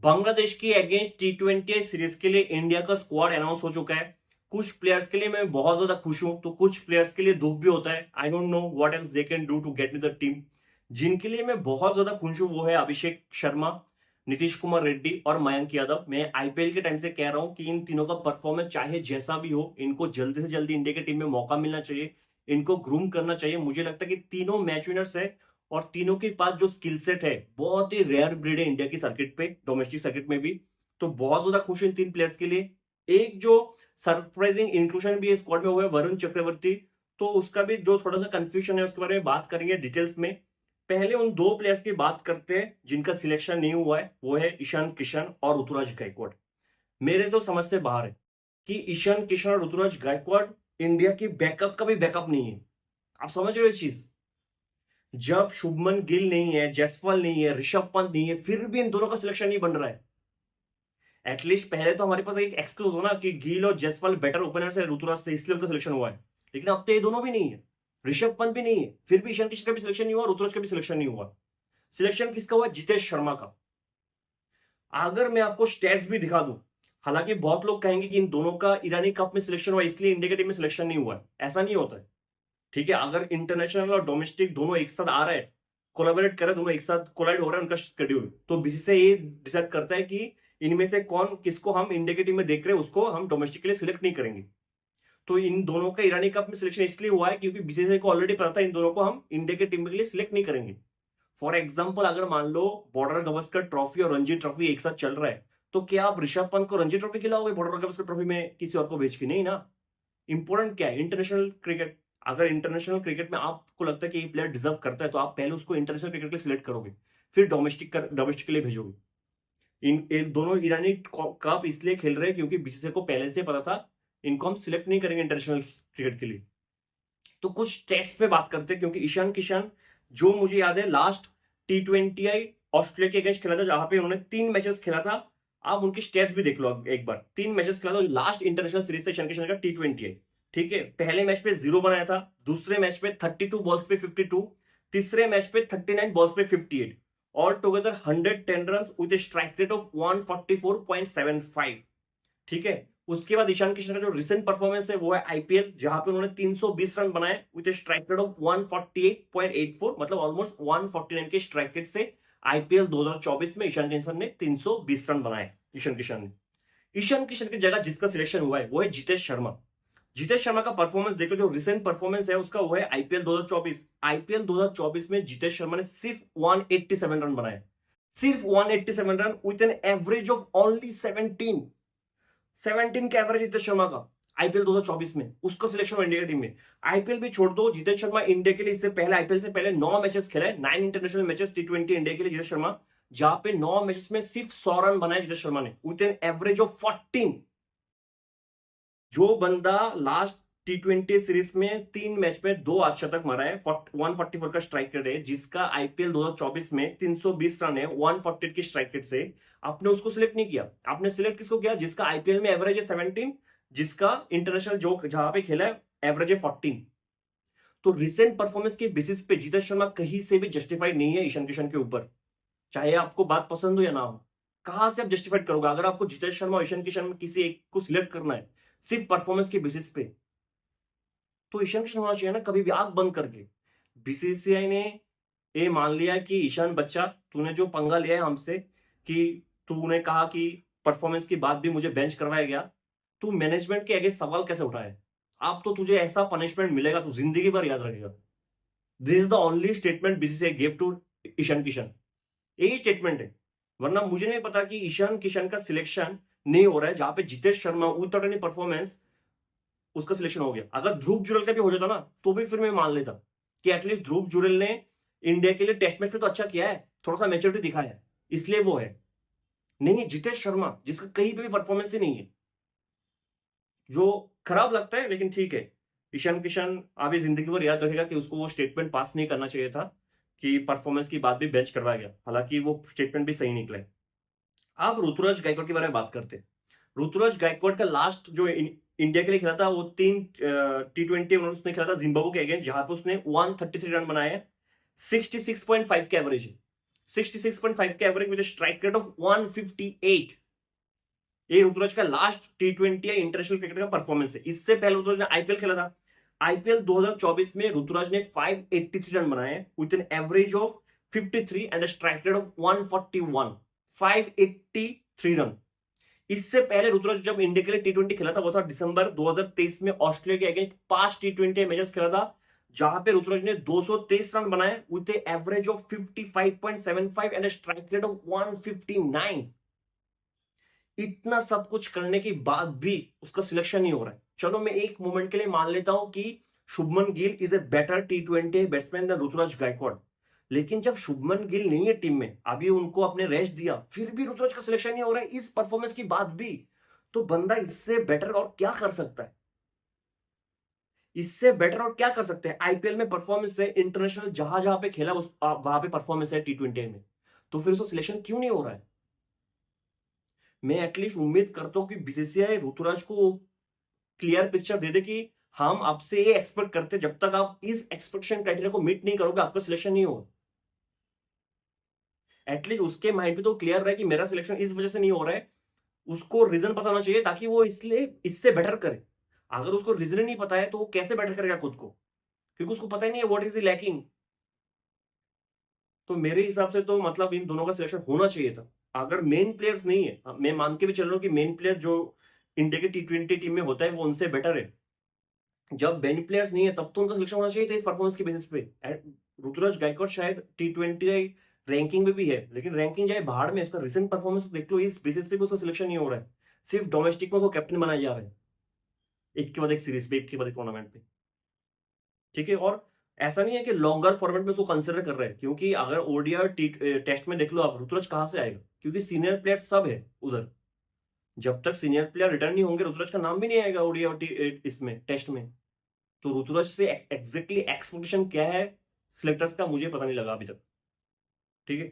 बांग्लादेश की against T20 series के लिए इंडिया का स्क्वाड अनाउंस हो चुका है। कुछ प्लेयर्स के लिए मैं बहुत ज्यादा खुश हूं, तो कुछ प्लेयर्स के लिए दुख भी होता है। I don't know what else they can do to get in the team. जिनके लिए मैं बहुत ज्यादा खुश हूं वो है अभिषेक शर्मा, नीतीश कुमार रेड्डी और मयंक यादव। मैं आईपीएल के टाइम से कह रहा हूं कि इन तीनों का परफॉर्मेंस चाहे जैसा भी हो, इनको जल्दी से जल्दी इंडिया की टीम में मौका मिलना चाहिए, इनको ग्रूम करना चाहिए। मुझे लगता है कि तीनों मैच विनर्स है और तीनों के पास जो स्किल सेट है बहुत ही रेयर ब्रीड है इंडिया की सर्किट पे, डोमेस्टिक सर्किट में भी। तो बहुत ज्यादा खुश इन तीन प्लेयर्स के लिए। एक जो सरप्राइजिंग इंक्लूजन भी है स्क्वाड में वो है वरुण चक्रवर्ती। तो उसका भी जो थोड़ा सा कंफ्यूजन है उसके बारे में बात करेंगे डिटेल्स में। पहले उन दो प्लेयर्स की बात करते हैं जिनका सिलेक्शन नहीं हुआ है, वो है ईशान किशन और ऋतुराज गायकवाड़। मेरे तो समझ से बाहर है कि ईशान किशन और ऋतुराज गायकवाड़ इंडिया की बैकअप का भी बैकअप नहीं है। आप समझ रहे हो इस चीज? जब शुभमन गिल नहीं है, जायसवाल नहीं है, ऋषभ पंत नहीं है, फिर भी इन दोनों का सिलेक्शन नहीं बन रहा है। एटलीस्ट पहले तो हमारे पास एक एक्सक्यूज हो ना कि गिल और जायसवाल बेटर ओपनर से ऋतुराज से, इसलिए उनका सिलेक्शन हुआ है। लेकिन अब तो ये दोनों भी नहीं है, ऋषभ पंत भी नहीं है, फिर भी ईशान किशन का भी सिलेक्शन नहीं हुआ, ऋतुराज का भी सिलेक्शन नहीं हुआ। सिलेक्शन किसका हुआ? जितेश शर्मा का। अगर मैं आपको स्टैट्स भी दिखा दूं, हालांकि बहुत लोग कहेंगे कि इन दोनों का ईरानी कप में सिलेक्शन हुआ इसलिए इंडिया की टीम में सिलेक्शन नहीं हुआ है। ऐसा नहीं होता है। ठीक है, अगर इंटरनेशनल और डोमेस्टिक दोनों एक साथ आ रहे हैं, कोलैबोरेट कर रहे हैं, दोनों एक साथ कोलाइड हो रहा है उनका शेड्यूल, तो बीसीसीआई ये डिसाइड करता है कि इनमें से कौन किसको हम इंडिया की टीम में देख रहे हैं उसको हम डोमेस्टिक के लिए सिलेक्ट नहीं करेंगे। तो इन दोनों का ईरानी कप में सिलेक्शन इसलिए हुआ है क्योंकि बीसीसीआई को ऑलरेडी पता था इन दोनों को हम इंडिया की टीम के लिए सिलेक्ट नहीं करेंगे। फॉर एग्जाम्पल, अगर मान लो बॉर्डर गवस्कर ट्रॉफी और रणजी ट्रॉफी एक साथ चल रहा है, तो क्या आप ऋषभ पंत को रणजी ट्रॉफी खिलाओगे बॉर्डर गवस्कर ट्रॉफी में किसी और को भेज के? नहीं ना। इंपॉर्टेंट क्या है? International cricket. अगर इंटरनेशनल क्रिकेट में आपको लगता है कि ये प्लेयर डिजर्व करता है तो आप पहले उसको इंटरनेशनल क्रिकेट के लिए सिलेक्ट करोगे, फिर डोमेस्टिक के लिए भेजोगे। इन दोनों ईरानी कप इसलिए खेल रहे हैं क्योंकि बीसीसीआई को पहले से पता था इनको हम सिलेक्ट नहीं करेंगे इंटरनेशनल क्रिकेट के लिए। तो कुछ टेस्ट पे बात करते हैं, क्योंकि ईशान किशन, जो मुझे याद है लास्ट T20 ऑस्ट्रेलिया के अगेंस्ट खेला था जहां पे उन्होंने 3 मैचेस खेला था। आप उनकी स्टेट्स भी देख लो एक बार। 3 मैचेस खेला था, लास्ट इंटरनेशनल सीरीज था ईशान किशन का T20। ठीक है, पहले मैच पे 0 बनाया था, दूसरे मैच पे 32 बॉल्स पे 52, तीसरे मैच पे 39 बॉल्स पे 58, all together 110 run with strike rate of 144.75। ठीक है, उसके बाद ईशान किशन का जो रिसेंट परफॉर्मेंस है वो है आईपीएल, जहां पे उन्होंने 320 रन बनाए विद स्ट्राइक रेट ऑफ 148.84, मतलब ऑलमोस्ट 149 के स्ट्राइक रेट से आईपीएल 2024 में ईशान किशन ने 320 रन बनाए। ईशान किशन की जगह जिसका सिलेक्शन हुआ है वो है जितेश शर्मा। जितेश शर्मा का परफॉर्मेंस देखो, जो रिसेंट परफॉर्मेंस है उसका वो है आईपीएल 2024। आईपीएल 2024 में जितेश शर्मा ने सिर्फ 187 रन बनाए, सिर्फ 187 run with an average of only 17 का एवरेज जितेश शर्मा का आईपीएल 2024 में। उसका सिलेक्शन हुआ इंडिया की टीम में। आईपीएल भी छोड़ दो, जितेश शर्मा इंडिया के लिए इससे पहले आईपीएल से पहले 9 मैचेस खेला है, 9 इंटरनेशनल मैचेस T20 इंडिया के लिए जितेश शर्मा, जहां पे 9 मैचेस में सिर्फ 100 रन बनाए जितेश शर्मा ने विद एन एवरेज ऑफ 14। जो बंदा लास्ट T20 सीरीज में 3 मैच में 2 अर्धशतक मारा है, 144 का स्ट्राइक रेट है, जिसका आईपीएल 2024 में 320 रन है 148 की स्ट्राइक रेट से, आपने उसको सिलेक्ट नहीं किया। आपने सिलेक्ट किसको किया? जिसका आईपीएल में एवरेज है 17, जिसका इंटरनेशनल जो जहां पे खेला है एवरेज है 14। तो रिसेंट परफॉर्मेंस के बेसिस पे जितेश शर्मा कहीं से भी जस्टिफाइड नहीं है ईशान किशन के ऊपर, चाहे आपको बात पसंद हो या ना हो। कहां से आप जस्टिफाइड करोगे अगर आपको जितेश शर्मा और ईशान किशन में किसी एक को सिलेक्ट करना है सिर्फ परफॉर्मेंस के बेसिस पे? तो ईशान किशन होना चाहिए ना, कभी भी आंख बंद करके। बीसीसीआई ने ये मान लिया कि ईशान बच्चा, तूने जो पंगा लिया है हमसे कि तूने कहा कि परफॉर्मेंस की बात भी मुझे बेंच करवाया गया, तू मैनेजमेंट के आगे सवाल कैसे उठाए? अब तो तुझे ऐसा पनिशमेंट मिलेगा तू जिंदगी भर याद रखेगा। This is the only statement BCCI give to Ishan Kishan. यही स्टेटमेंट है, वरना मुझे नहीं पता कि ईशान किशन का सिलेक्शन नहीं हो रहा है जहां पे Jitesh Sharma without any performance उसका सिलेक्शन हो गया। अगर ध्रुव जुरल का भी हो जाता ना तो भी फिर मैं मान लेता कि एटलीस्ट ध्रुव जुरल ने इंडिया के लिए टेस्ट मैच में तो अच्छा किया है, थोड़ा सा मैच्योरिटी दिखाया है, इसलिए वो है। नहीं है जितेश शर्मा, जिसका कहीं पे भी परफॉर्मेंस ही नहीं है, जो खराब लगता है। लेकिन ठीक है, ईशान किशन अभी जिंदगी भर याद रखेगा कि उसको वो स्टेटमेंट पास नहीं करना चाहिए था कि परफॉर्मेंस की बात भी बेंच करवाया गया, हालांकि वो स्टेटमेंट भी सही निकला है। आप ऋतुराज गायकवाड़ के बारे में बात करते हैं। ऋतुराज गायकवाड़ का लास्ट जो इंडिया के लिए खेला था वो 3 T20 उसने खेला था जिम्बाब्वे के अगेंस्ट, जहां पे उसने 133 रन बनाए हैं, 66.5 के एवरेज है। 66.5 के average with strike rate of 158। ये ऋतुराज का लास्ट T20 या इंटरनेशनल क्रिकेट का परफॉर्मेंस है। इससे पहले ऋतुराज ने आईपीएल खेला था। आईपीएल 2024 में ऋतुराज ने 583 रन बनाए with an average of 53 and strike rate of 141। 583 run. इससे पहले ऋतुराज जब इंडिया के लिए T20 खेला था वो था दिसंबर 2023 में ऑस्ट्रेलिया के अगेंस्ट 5 T20 मैचेस खेला था, जहां पे ऋतुराज ने 223 रन बनाए with average of 55.75 and strike rate of 159। इतना सब कुछ करने के बाद भी उसका सिलेक्शन नहीं हो रहा है। चलो मैं एक मोमेंट के लिए मान लेता हूं कि Shubman Gill is a better T20 batsman than Ruturaj Gaikwad, लेकिन जब शुभमन गिल नहीं है टीम में, अभी उनको अपने रेस्ट दिया, फिर भी ऋतुराज का सिलेक्शन नहीं हो रहा है इस परफॉर्मेंस के बाद भी। तो बंदा इससे बेटर और क्या कर सकता है? इससे बेटर और क्या कर सकते हैं? आईपीएल में परफॉर्मेंस है, इंटरनेशनल जहां जहां पे खेला वहां पे परफॉर्मेंस है T20 में, तो फिर उसका सिलेक्शन क्यों नहीं हो रहा है? मैं एटलीस्ट उम्मीद करता हूं कि बीसीसीआई ऋतुराज को क्लियर पिक्चर दे दे कि हम आपसे ये एक्सपेक्ट करते हैं, जब तक आप इस एक्सपेक्टेशन क्राइटेरिया को मीट नहीं करोगे आपका सिलेक्शन नहीं होगा। एटलीस्ट उसके माइंड पे तो क्लियर रहे कि मेरा सिलेक्शन इस वजह से नहीं हो रहा है, उसको रीजन पता होना चाहिए ताकि वो इसलिए इससे बेटर करे। अगर उसको रीजन ही नहीं पता है तो वो कैसे बेटर करेगा खुद को, क्योंकि उसको पता ही नहीं है व्हाट इज ही लैकिंग। तो मेरे हिसाब से तो मतलब इन दोनों का सिलेक्शन होना चाहिए था। अगर मेन प्लेयर्स नहीं है, मैं मान के भी चल रहा हूँ कि मेन प्लेयर जो इंडिया की T20 टीम में होता है वो उनसे बेटर है, जब बेन प्लेयर्स नहीं है तब तो उनका सिलेक्शन होना चाहिए था इस परफॉर्मेंस के बेसिस पे। ऋतुराज गायकवाड़ शायद T20 रैंकिंग में भी है, लेकिन रैंकिंग जाए भाड़ में, इसका रिसेंट परफॉर्मेंस देख लो, इस बेसिस पे भी उसका सिलेक्शन नहीं हो रहा है। सिर्फ डोमेस्टिक में उसको कैप्टन बनाया जा रहा है, एक के बाद एक सीरीज पे, एक के बाद एक टूर्नामेंट पे। ठीक है, और ऐसा नहीं है कि लॉन्गर फॉर्मेट में उसको कंसिडर कर रहे हैं, क्योंकि अगर ओडीआई टेस्ट में देख लो आप, ऋतुराज कहां से आएगा? क्योंकि सीनियर प्लेयर सब है उधर। जब तक सीनियर प्लेयर रिटर्न नहीं होंगे ऋतुराज का नाम भी नहीं आएगा ओडीआई इसमें टेस्ट में। तो ऋतुराज से एग्जैक्टली एक्सपेक्टेशन क्या है सिलेक्टर्स का, मुझे पता नहीं लगा अभी तक। ठीक है,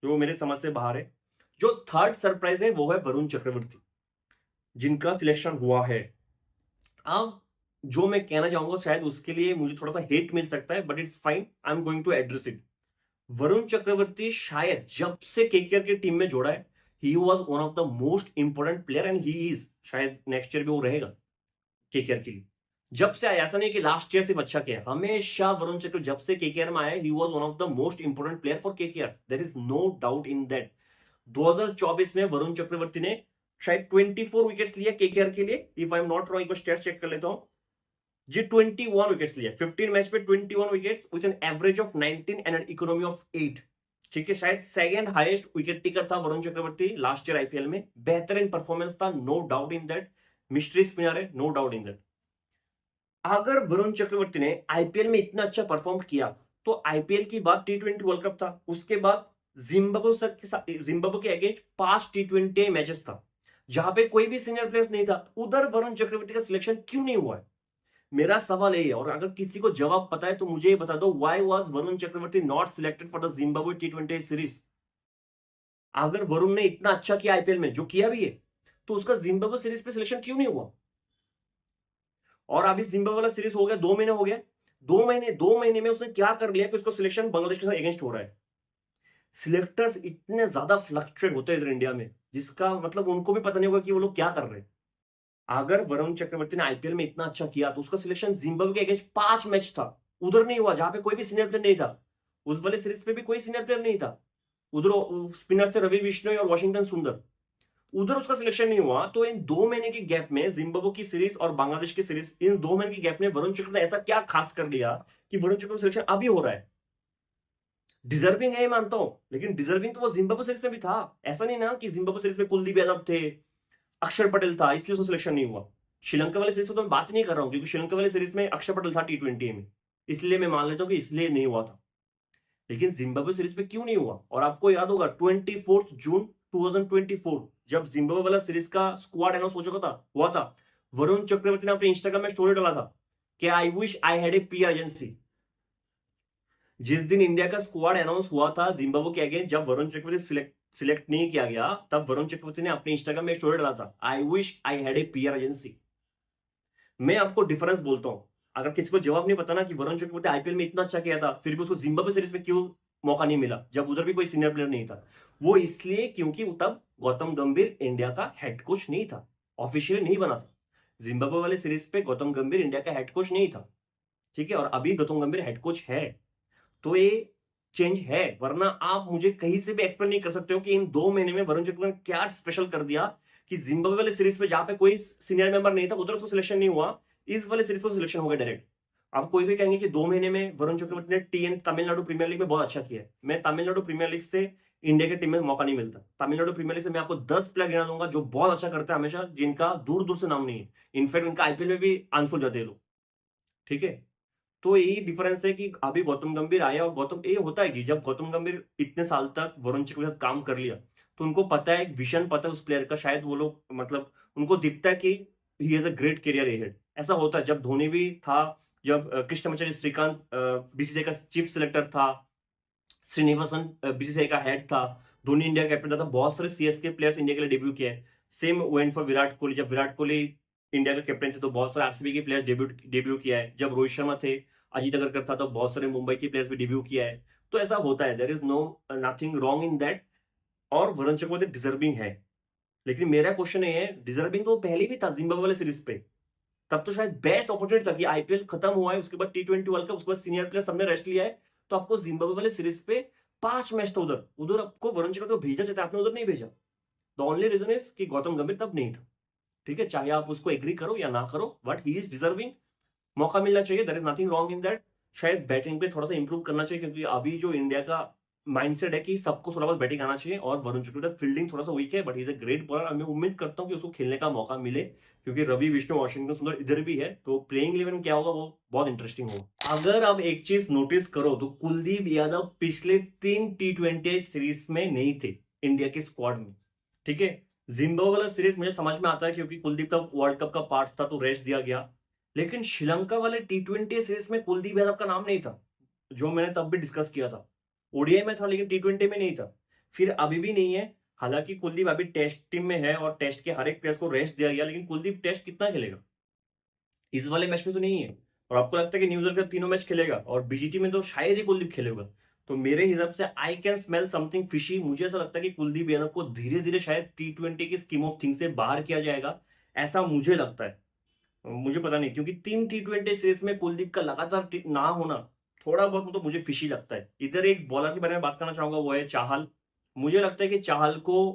जो मेरे समझ से बाहर है। जो थर्ड सरप्राइज है वो है वरुण चक्रवर्ती, जिनका सिलेक्शन हुआ है। अब जो मैं कहना चाहूंगा शायद उसके लिए मुझे थोड़ा सा हेट मिल सकता है, but it's fine, I am going to address it. Varun Chakravarthy शायद जब से केकेआर की टीम में जोड़ा है, he was one of the most important player and he is, शायद नेक्स्ट ईयर भी वो रहेगा केकेआर के लिए। जब से आया, ऐसा नहीं कि लास्ट ईयर सिर्फ अच्छा किया, हमेशा वरुण चक्रवर्ती जब से केकेआर में आया, he was one of the most important player for KKR, there is no doubt in that. 2024 में वरुण चक्रवर्ती ने शायद 24 विकेट्स लिया केकेआर के लिए, if I am not wrong, एक बार स्टैट्स चेक कर लेता हूं जी। 21 विकेट्स लिया, 15 मैच पे 21 wickets with an average of 19 and an economy of 8। ठीक है, शायद सेकंड हाईएस्ट विकेट टेकर था Varun Chakravarthy last year IPL में। बेहतरीन परफॉर्मेंस था, no doubt in that. Mystery spinner है, नो डाउट इन दैट। अगर वरुण चक्रवर्ती ने आईपीएल में इतना अच्छा परफॉर्म किया, तो आईपीएल की बाद T20 वर्ल्ड कप था, उसके बाद जिम्बाब्वे के अगेंस्ट 5 T20 मैचेस था, जहां पे कोई भी सीनियर प्लेयर्स नहीं था। उधर वरुण चक्रवर्ती का सिलेक्शन क्यों नहीं हुआ है? मेरा सवाल यही है, और अगर किसी को जवाब पता है तो मुझे ये बता दो, why was Varun Chakravarthy not selected for the Zimbabwe T20 series? अगर वरुण ने इतना अच्छा किया आईपीएल में, जो किया भी है, तो उसका जिम्बाब्वे सीरीज पे सिलेक्शन क्यों नहीं हुआ? और अभी जिम्बाब्वे वाला सीरीज हो गया, 2 महीने हो गया। 2 महीने में उसने क्या कर लिया कि उसको सिलेक्शन बांग्लादेश के साथ अगेंस्ट हो रहा है? सिलेक्टर्स इतने ज्यादा फ्लक्चुएट होते हैं इधर इंडिया में, जिसका मतलब उनको भी पता नहीं होगा कि वो लोग क्या कर रहे हैं। अगर वरुण चक्रवर्ती ने आईपीएल में इतना अच्छा किया, तो उसका सिलेक्शन जिम्बाब्वे के अगेंस्ट 5 मैच था, उधर नहीं हुआ, जहां पे कोई भी सीनियर प्लेयर नहीं था। उस वाले सीरीज पे भी कोई सीनियर प्लेयर नहीं था, उधर स्पिनर्स थे रवि बिश्नोई और वॉशिंगटन सुंदर, उधर उसका सिलेक्शन नहीं हुआ। तो इन 2 महीने के गैप में, जिम्बाब्वे की सीरीज और बांग्लादेश की सीरीज, इन 2 महीने के गैप में वरुण चक्रवर्ती ने ऐसा क्या खास कर लिया कि वरुण चक्रवर्ती सिलेक्शन अभी हो रहा है? डिजर्विंग है, मानता हूं, लेकिन डिजर्विंग तो वो जिम्बाब्वे सीरीज में भी था। ऐसा नहीं ना कि जिम्बाब्वे सीरीज में कुलदीप यादव थे, अक्षर पटेल था, इसलिए उसका सिलेक्शन नहीं हुआ। श्रीलंका वाले सीरीज को तो मैं बात नहीं कर रहा हूं, क्योंकि श्रीलंका वाले सीरीज में अक्षर पटेल था T20 में, इसलिए मैं मान लेता हूं कि इसलिए नहीं हुआ था। लेकिन जिम्बाब्वे सीरीज में क्यों नहीं हुआ? और आपको याद होगा 24 जून 2024, जब जिम्बाब्वे वाला सीरीज का स्क्वाड अनाउंस हो चुका था, हुआ था, वरुण चक्रवर्ती ने अपने इंस्टाग्राम में स्टोरी डाला था कि I wish I had a PR agency. जिस दिन इंडिया का स्क्वाड अनाउंस हुआ था जिम्बाब्वे के अगेंस्ट, जब वरुण चक्रवर्ती सिलेक्ट नहीं किया गया, तब वरुण चक्रवर्ती ने अपने इंस्टाग्राम में स्टोरी डाला था, I wish I had a PR agency. मैं आपको डिफरेंस बोलता हूं, अगर किसी को जवाब नहीं पता ना कि वरुण चक्रवर्ती आईपीएल में इतना अच्छा किया था, फिर भी उसको जिम्बाब्वे सीरीज में क्यों मौका नहीं मिला, जब उधर भी कोई सीनियर प्लेयर नहीं था। वो इसलिए क्योंकि तब गौतम गंभीर इंडिया का हेड कोच नहीं था, ऑफिशियली नहीं बना था। जिम्बाब्वे वाले सीरीज पे गौतम गंभीर इंडिया का हेड कोच नहीं था, ठीक है, और अभी गौतम गंभीर हेड कोच है, तो ये चेंज है। वरना आप मुझे कहीं से भी एक्सप्लेन नहीं कर सकते हो कि इन 2 महीने में वरुण चक्रवर्ती ने क्या स्पेशल कर दिया कि जिम्बाब्वे वाले सीरीज में जहां पे कोई सीनियर मेंबर नहीं था उधर उसको सिलेक्शन नहीं हुआ, इस वाले सीरीज को सिलेक्शन हो गया डायरेक्ट। अब कोई भी कहेंगे कि 2 महीने में वरुण चक्रवर्ती ने तमिलनाडु प्रीमियर लीग में बहुत अच्छा किया है। मैं तमिलनाडु प्रीमियर लीग से इंडिया की टीम में मौका नहीं मिलता। तमिलनाडु प्रीमियर लीग से मैं आपको 10 प्लेयर गिना दूंगा जो बहुत अच्छा करते हैं हमेशा, जिनका दूर दूर से नाम नहीं है। इनफैक्ट उनका आईपीएल में भी अनफुल जाते हैं लोग, ठीक है। तो यही डिफरेंस है कि अभी गौतम गंभीर आया, और गौतम, ये होता है कि जब गौतम गंभीर इतने साल तक वरुण चक्रवर्ती के साथ काम कर लिया तो उनको पता है, एक विजन पता है उस प्लेयर का, शायद वो लोग मतलब उनको दिखता है कि he has a great career ahead. ऐसा होता है, जब धोनी भी था, जब कृष्णमचारी श्रीकांत बीसीसीआई का चीफ सिलेक्टर था, श्रीनिवासन बीसीसीआई का हेड था, धोनी इंडिया कैप्टन था, तो बहुत सारे सीएसके प्लेयर्स इंडिया के लिए डेब्यू किया है। Same went for Virat Kohli, जब विराट कोहली इंडिया के कैप्टन थे तो बहुत सारे आरसीबी के प्लेयर्स डेब्यू किया है। जब रोहित शर्मा थे, अजीत अगरकर था, तो बहुत सारे मुंबई के प्लेयर्स भी डेब्यू किया है। तो ऐसा होता है, there is no nothing wrong in that, और वरुण चक्रवर्ती डिजर्विंग है। लेकिन मेरा क्वेश्चन ये है, डिजर्विंग तो पहले भी था जिम्बाब्वे वाले सीरीज पे, तब तो शायद बेस्ट अपॉर्चुनिटी था कि आईपीएल खत्म हुआ है, उसके बाद टी20 वर्ल्ड कप, उसके बाद सीनियर प्लेयर सबने रेस्ट लिया है, तो आपको जिम्बाब्वे वाले सीरीज पे 5 मैच था उधर, उधर आपको वरुण चक्रवर्ती को भेजना चाहिए था, आपने उधर नहीं भेजा। द ओनली रीजन इज कि गौतम गंभीर तब नहीं था, ठीक है, चाहे आप उसको एग्री करो या ना करो, बट ही इज डिजर्विंग, मौका मिलना चाहिए, there is nothing wrong in that. शायद बैटिंग पे थोड़ा सा इंप्रूव करना चाहिए, क्योंकि अभी जो इंडिया का माइंडसेट है कि सबको थोड़ा बहुत बैटिंग आना चाहिए, और वरुण चक्रवर्ती फील्डिंग थोड़ा सा वीक है, but is a great bowler. मैं उम्मीद करता हूं कि उसको खेलने का मौका मिले, क्योंकि रवि, विष्णु, वाशिंगटन सुंदर इधर भी है, तो प्लेइंग 11 क्या होगा वो बहुत इंटरेस्टिंग होगा। अगर आप एक चीज नोटिस करो तो कुलदीप यादव पिछले 3 टी20 सीरीज में नहीं थे इंडिया के स्क्वाड में, ठीक है। जिम्बाब्वे वाला सीरीज मुझे समझ में आता है, क्योंकि कुलदीप तब वर्ल्ड कप का पार्ट था तो रेस्ट दिया गया, लेकिन श्रीलंका वाले टी20 सीरीज में कुलदीप यादव का नाम नहीं था, जो मैंने तब भी डिस्कस किया था। ओडीआई में था लेकिन टी20 में नहीं था, फिर अभी भी नहीं है। हालांकि कुलदीप अभी टेस्ट टीम में है और टेस्ट के हर एक प्लेयर्स को रेस्ट दिया गया, लेकिन कुलदीप टेस्ट कितना खेलेगा, इस वाले मैच में तो नहीं है। और आपको लगता है कि न्यूजीलैंड का तीनों मैच खेलेगा, और बीजीटी में तो शायद ही कुलदीप खेलेगा। तो मेरे हिसाब से I can smell something fishy. मुझे ऐसा लगता है कि कुलदीप यादव को धीरे धीरे शायद टी20 की स्कीम ऑफ थिंग से बाहर किया जाएगा, ऐसा मुझे लगता है। मुझे पता नहीं, क्योंकि 3 टी20 सीरीज में कुलदीप का लगातार ना होना थोड़ा बहुत तो मुझे फिशी लगता है। इधर एक बॉलर के बारे में बात करना चाहूंगा, वो है चाहल। मुझे लगता है कि चाहल को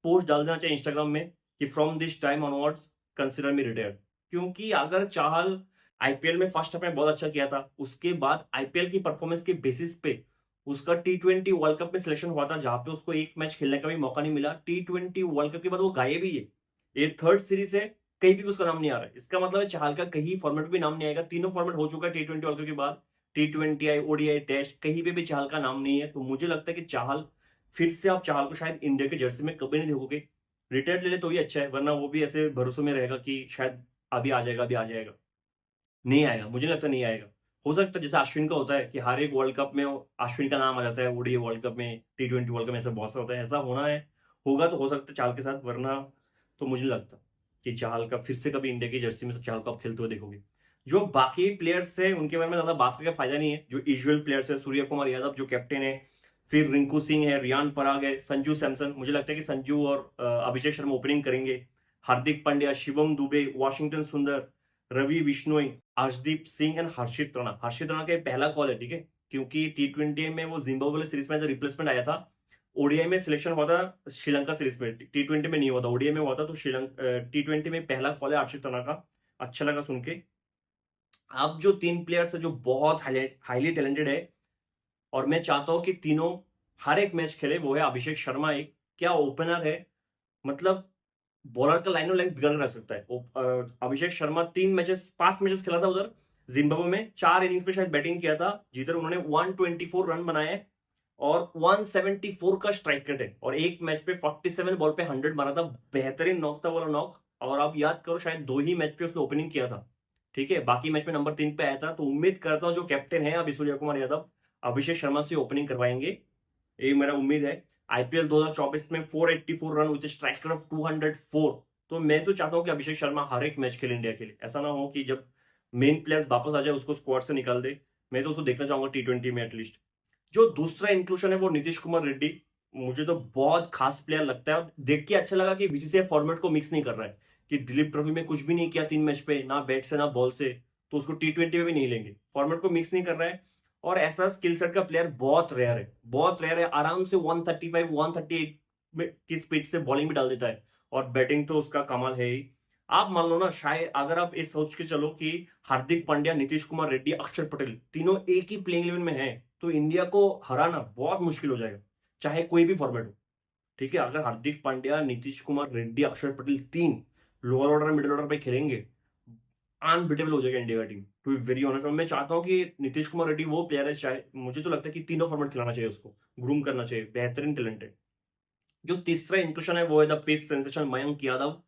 पोस्ट डाल देना चाहिए इंस्टाग्राम में कि from this time onwards consider me retired. क्योंकि अगर चाहल आईपीएल में फर्स्ट हाफ में बहुत अच्छा किया था, उसके बाद आईपीएल की परफॉर्मेंस के बेसिस पे उसका टी20 वर्ल्ड कप में सिलेक्शन हुआ था, जहां पे उसको एक मैच खेलने का भी मौका नहीं मिला। टी20 वर्ल्ड कप के बाद वो गायब ही है, ये थर्ड सीरीज है, कहीं भी उसका नाम नहीं आ रहा है। इसका मतलब है चाहल का कहीं फॉर्मेट भी नाम नहीं आएगा। तीनों फॉर्मेट हो चुका है टी20 वर्ल्ड कप के बाद, टी20 आई, ओडीआई, टेस्ट, कहीं पे भी चाहल का नाम नहीं है। तो मुझे लगता है कि चाहल फिर से, आप चाहल को शायद इंडिया के जर्सी में कभी नहीं देखोगे। रिटायर्ड ले ले तो ही अच्छा है, वरना वो भी ऐसे भरोसों में रहेगा कि शायद अभी आ जाएगा, अभी आ जाएगा। नहीं आएगा, मुझे नहीं लगता नहीं आएगा। हो सकता है जैसे अश्विन का होता है कि हर एक वर्ल्ड कप में अश्विन का नाम आ जाता है, ओडीआई वर्ल्ड कप में, टी20 वर्ल्ड कप में, ऐसा बहुत सा होता है। ऐसा होना है, होगा तो हो सकता है चाहल के साथ, वरना तो मुझे नहीं लगता कि चाहल का फिर से कभी इंडिया की जर्सी में चाहल को आप खेलते हुए देखोगे। जो बाकी प्लेयर्स है उनके बारे में ज्यादा बात करके फायदा नहीं है। जो यूजुअल प्लेयर्स है, सूर्य कुमार यादव जो कैप्टन है, फिर रिंकू सिंह है, रियान पराग है, संजू सैमसन। मुझे लगता है कि संजू और अभिषेक शर्मा ओपनिंग करेंगे। हार्दिक पांड्या, शिवम दुबे, वाशिंगटन सुंदर, रवि बिश्नोई, अर्शदीप सिंह एंड हर्षित राणा। हर्षित राणा का पहला कॉल है, ठीक है, क्योंकि टी20 में वो जिम्बाब्वे वाले सीरीज में एज रिप्लेसमेंट आया था। ओडीआई में सिलेक्शन हुआ था श्रीलंका सीरीज में, टी20 में नहीं हुआ था, ओडीआई में हुआ था। तो श्रीलंका टी20 में पहला कॉल है हर्षित राणा का, अच्छा लगा सुन के। अब जो 3 प्लेयर्स है जो बहुत हाईली टैलेंटेड है, और मैं चाहता हूं कि तीनों हर एक मैच खेले, वो है अभिषेक शर्मा। एक क्या ओपनर है, मतलब बॉलर का लाइन ऑफ लाइन बिगड़ रख सकता है। अभिषेक शर्मा 5 मैचेस खेला था उधर जिम्बाब्वे में, 4 इनिंग्स पे शायद बैटिंग किया था, जिधर उन्होंने 124 रन बनाए और 174 का स्ट्राइक रेट है, और एक मैच पे 47 बॉल पे 100 मारा था। बेहतरीन नॉक था वाला नॉक। और आप याद करो, शायद 2 ही मैच पे उसने ओपनिंग किया था, ठीक है, बाकी मैच में नंबर 3 पे आया था। तो उम्मीद करता हूं जो कैप्टन है अभी सूर्य कुमार यादव, अभिषेक शर्मा से ओपनिंग करवाएंगे, ये मेरा उम्मीद है। आईपीएल 2024 में 484 run with strike rate of 204। तो मैं तो चाहता हूं कि अभिषेक शर्मा हर एक मैच खेले इंडिया के लिए। ऐसा ना हो कि जब मेन प्लेयर्स वापस आ जाए उसको स्क्वाड से निकाल दे। मैं तो उसको देखना चाहूंगा टी20 में एटलीस्ट। जो दूसरा इंक्लूजन है वो नीतीश कुमार रेड्डी। मुझे तो बहुत खास प्लेयर लगता है और देख के अच्छा लगा कि बीसीसीआई फॉर्मेट को मिक्स नहीं कर रहा है, कि दिलीप ट्रॉफी में कुछ भी नहीं किया 3 मैच पे, ना बैट से ना बॉल से, तो उसको T20 में भी नहीं लेंगे। फॉर्मेट को मिक्स नहीं कर रहा है और ऐसा स्किल सेट का प्लेयर बहुत रेयर है, बहुत रेयर है। आराम से 135 138 की स्पीड से बॉलिंग भी डाल देता है और बैटिंग तो उसका कमाल है ही। आप मान लो ना, शायद अगर आप इस सोच के चलो कि हार्दिक पांड्या, नीतीश कुमार रेड्डी, अक्षर पटेल तीनों एक ही प्लेइंग इलेवन में हैं, तो इंडिया को हराना बहुत मुश्किल हो जाएगा, चाहे कोई भी फॉर्मेट हो। ठीक है, अगर हार्दिक पांड्या, नीतीश कुमार रेड्डी, अक्षर पटेल तीन लोअर ऑर्डर मिडिल ऑर्डर पे खेलेंगे, अनबिटेबल हो जाएगा इंडिया का टीम। टू बी वेरी ऑनेस्ट, मैं चाहता हूं कि नीतीश कुमार रेड्डी वो प्लेयर है, चाहे मुझे तो लगता है कि तीनों फॉर्मेट खिलाना चाहिए उसको, ग्रूम करना चाहिए, बेहतरीन टैलेंट है। जो तीसरा इंक्लूजन है वो है the pace sensation Mayank Yadav.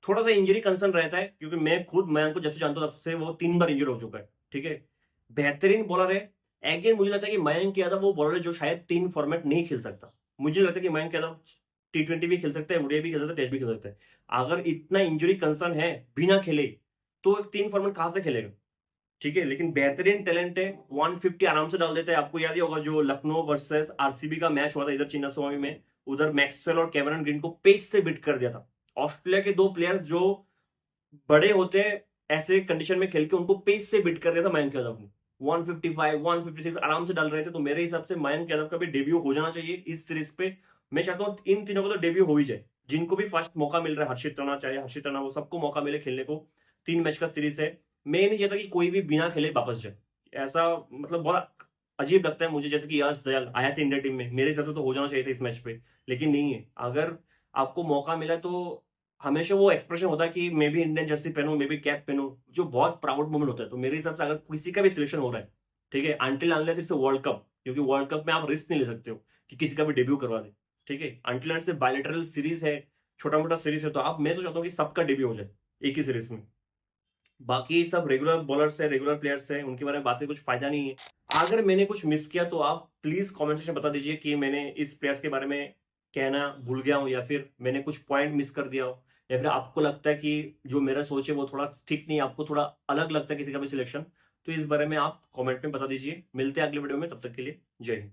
थोड़ा सा इंजरी कंसर्न रहता है क्योंकि मैं खुद मयंक को जब से जानता हूं तब से वो 3 बार इंजर्ड हो चुका है। ठीक है, बेहतरीन बॉलर है। अगेन मुझे लगता है कि मयंक यादव वो बॉलर है जो शायद 3 फॉर्मेट नहीं खेल सकता। मुझे लगता है कि मयंक यादव T20 भी खेल सकता है, ओडीआई भी खेल सकता है, टेस्ट भी खेल सकता है। अगर इतना इंजरी कंसर्न है बिना खेले, तो 3 फॉर्मेट कहां से खेलेगा? ठीक है, लेकिन बेहतरीन टैलेंट है, 150 आराम से डाल देता है। आपको याद ही होगा जो लखनऊ वर्सेस आरसीबी का मैच हुआ था इधर चिन्नास्वामी में, उधर मैक्सवेल और कैमरन ग्रीन को पेस से बीट कर दिया था। ऑस्ट्रेलिया के 2 प्लेयर जो बड़े होते हैं ऐसे कंडीशन में खेल के, उनको पेस से बीट कर दिया था मयंक यादव ने। 155 156 आराम से डाल रहे थे, तो मेरे हिसाब से मयंक यादव का भी डेब्यू हो जाना चाहिए इस सीरीज पे। मैं चाहता हूँ इन तीनों का तो डेब्यू हो ही जाए, जिनको भी फर्स्ट मौका मिल रहा है, हर्षित राणा चाहे हर्षित राणा, वो सबको मौका मिले खेलने को। 3 मैच का सीरीज है, मैं नहीं चाहता कि कोई भी बिना खेले वापस जाए। ऐसा मतलब बहुत अजीब लगता है मुझे, जैसे कि यश दयाल आया था इंडिया टीम में, मेरे हिसाब से तो हो जाना चाहिए था इस मैच पे, लेकिन नहीं है। अगर आपको मौका मिला तो हमेशा वो एक्सप्रेशन होता है कि मैं भी इंडियन जर्सी पहनूं, मैं भी कैप पहनूं, जो बहुत प्राउड मोमेंट होता है। तो मेरे हिसाब से अगर किसी का भी सिलेक्शन हो रहा है, ठीक है, until unless it's world cup, क्योंकि वर्ल्ड कप में आप रिस्क नहीं ले सकते हो कि किसी का भी डेब्यू करवा दे। ठीक है, अनटिल अनलेस बायलैटरल सीरीज है, छोटा मोटा सीरीज है, तो आप, मैं तो चाहता हूँ कि सबका डेब्यू हो जाए एक ही सीरीज में। बाकी सब रेगुलर बॉलर्स है, रेगुलर प्लेयर्स है, उनके बारे में बात करके कुछ फायदा नहीं है। अगर मैंने कुछ मिस किया तो आप प्लीज कमेंट सेक्शन में बता दीजिए कि मैंने इस प्लेयर्स के बारे में कहना भूल गया हूं, या फिर मैंने कुछ पॉइंट मिस कर दिया हो, या फिर आपको लगता है कि जो मेरा सोच है वो थोड़ा ठीक नहीं है, आपको थोड़ा अलग लगता है किसी का भी सिलेक्शन, तो इस बारे में आप कमेंट में बता दीजिए। मिलते हैं अगले वीडियो में, तब तक के लिए जय हिंद।